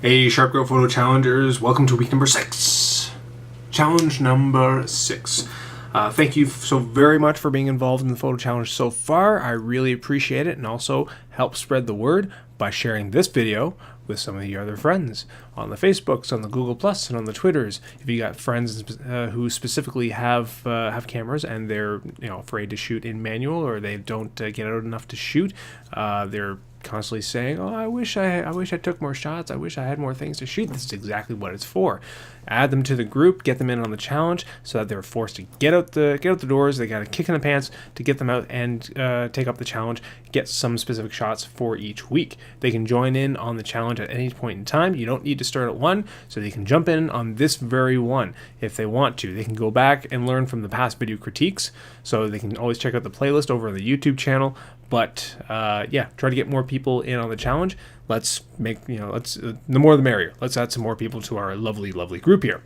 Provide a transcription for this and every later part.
Hey, Sharp Girl Photo Challengers, welcome to week number 6. Challenge number 6. Thank you so very much for being involved in the photo challenge so far. I really appreciate it, and also help spread the word by sharing this video with some of your other friends on the Facebooks, on the Google Plus, and on the Twitters. If you got friends who specifically have cameras and they're afraid to shoot in manual, or they don't get out enough to shoot, they're constantly saying, "Oh, I wish I took more shots. I wish I had more things to shoot." This is exactly what it's for. Add them to the group, get them in on the challenge, so that they're forced to get out the doors. They got a kick in the pants to get them out and take up the challenge. Get some specific shots for each week. They can join in on the challenge at any point in time. You don't need to start at one, so they can jump in on this very one if they want to. They can go back and learn from the past video critiques, so they can always check out the playlist over on the YouTube channel. But yeah, try to get more people in on the challenge. Let's make, the more the merrier. Let's add some more people to our lovely, lovely group here.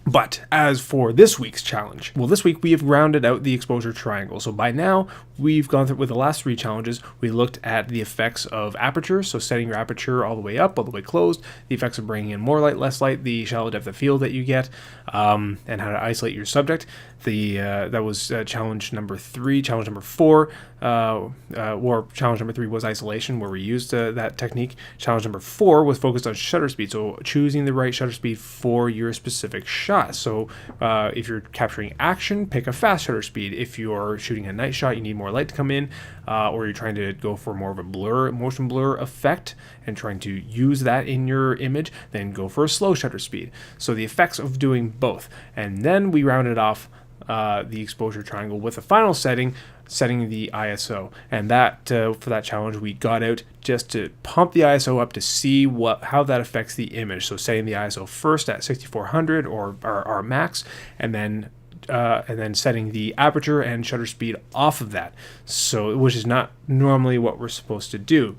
But as for this week's challenge, well, this week we have rounded out the exposure triangle. So by now, we've gone through with the last 3 challenges. We looked at the effects of aperture, so setting your aperture all the way up, all the way closed, the effects of bringing in more light, less light, the shallow depth of field that you get, and how to isolate your subject. That was challenge number 3. Challenge number 4, or challenge number 3 was isolation, where we used that technique. Challenge number 4 was focused on shutter speed, so choosing the right shutter speed for your specific shot. So if you're capturing action, pick a fast shutter speed. If you're shooting a night shot, you need more light to come in, or you're trying to go for more of a motion blur effect and trying to use that in your image, then go for a slow shutter speed. So the effects of doing both. And then we rounded off the exposure triangle with a final setting the ISO, and that for that challenge we got out just to pump the ISO up to see how that affects the image. So setting the ISO first at 6400 or our max, and then setting the aperture and shutter speed off of that. So which is not normally what we're supposed to do.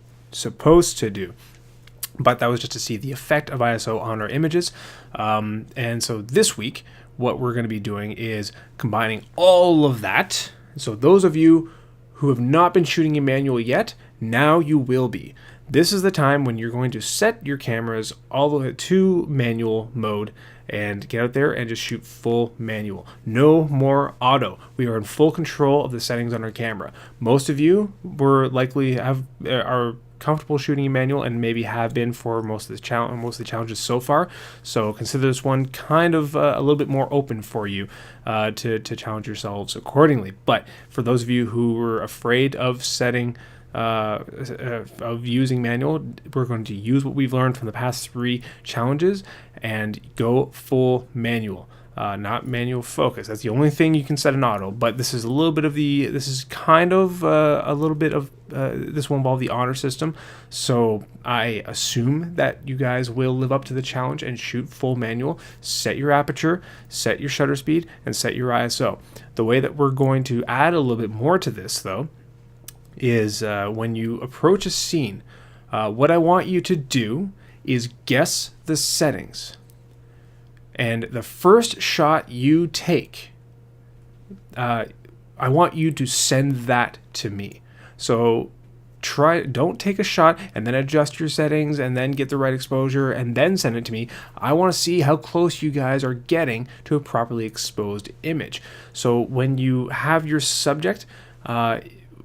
But that was just to see the effect of ISO on our images. And so this week, what we're going to be doing is combining all of that. So those of you who have not been shooting in manual yet, now you will be. This is the time when you're going to set your cameras all the way to manual mode and get out there and just shoot full manual. No more auto. We are in full control of the settings on our camera. Most of you are comfortable shooting in manual and maybe have been for most of the challenges so far. So consider this one kind of a little bit more open for you to challenge yourselves accordingly. But for those of you who were afraid of using manual, we're going to use what we've learned from the past 3 challenges and go full manual. Not manual focus. That's the only thing you can set in auto, but this is a little bit of this will involve the honor system. So I assume that you guys will live up to the challenge and shoot full manual. Set your aperture, set your shutter speed, and set your ISO. The way that we're going to add a little bit more to this, though, is when you approach a scene, what I want you to do is guess the settings. And the first shot you take, I want you to send that to me. So don't take a shot and then adjust your settings and then get the right exposure and then send it to me. I want to see how close you guys are getting to a properly exposed image. So when you have your subject,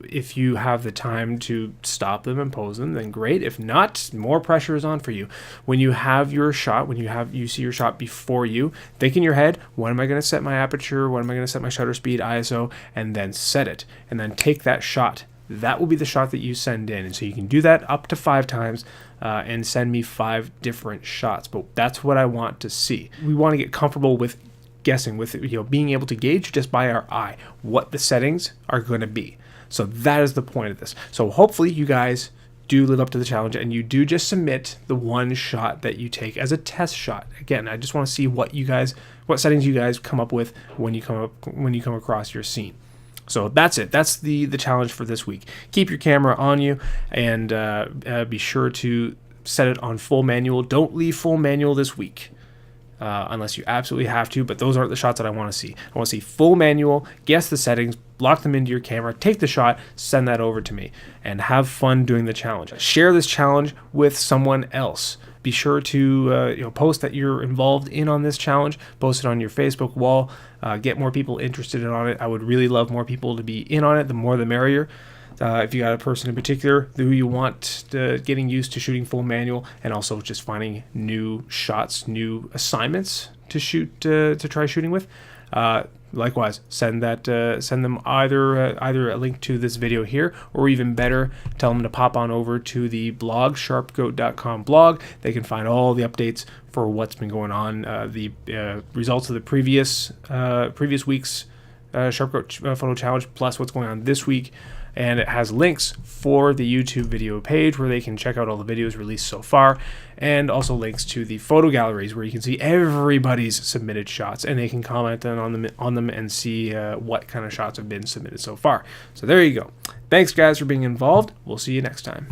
if you have the time to stop them and pose them, then great. If not, more pressure is on for you. When you have your shot, you see your shot before you, think in your head, when am I going to set my aperture? When am I going to set my shutter speed, ISO, and then set it, and then take that shot. That will be the shot that you send in. And so you can do that up to 5 times and send me 5 different shots. But that's what I want to see. We want to get comfortable with guessing, with being able to gauge just by our eye what the settings are going to be. So that is the point of this. So hopefully you guys do live up to the challenge and you do just submit the one shot that you take as a test shot. Again, I just want to see what settings you guys come up with when you come across your scene. So that's it. That's the challenge for this week. Keep your camera on you and be sure to set it on full manual. Don't leave full manual this week. Unless you absolutely have to, but those aren't the shots that I want to see. I want to see full manual, guess the settings, lock them into your camera, take the shot, send that over to me, and have fun doing the challenge. Share this challenge with someone else. Be sure to post that you're involved in on this challenge. Post it on your Facebook wall. Get more people interested in on it. I would really love more people to be in on it. The more the merrier. If you got a person in particular who you want getting used to shooting full manual, and also just finding new shots, new assignments to shoot, to try shooting with, likewise, send them either a link to this video here, or even better, tell them to pop on over to the blog, sharpgoat.com blog. They can find all the updates for what's been going on, the results of the previous week's SharpGoat Photo Challenge, plus what's going on this week. And it has links for the YouTube video page where they can check out all the videos released so far, and also links to the photo galleries where you can see everybody's submitted shots, and they can comment on them and see what kind of shots have been submitted so far. So there you go. Thanks, guys, for being involved. We'll see you next time.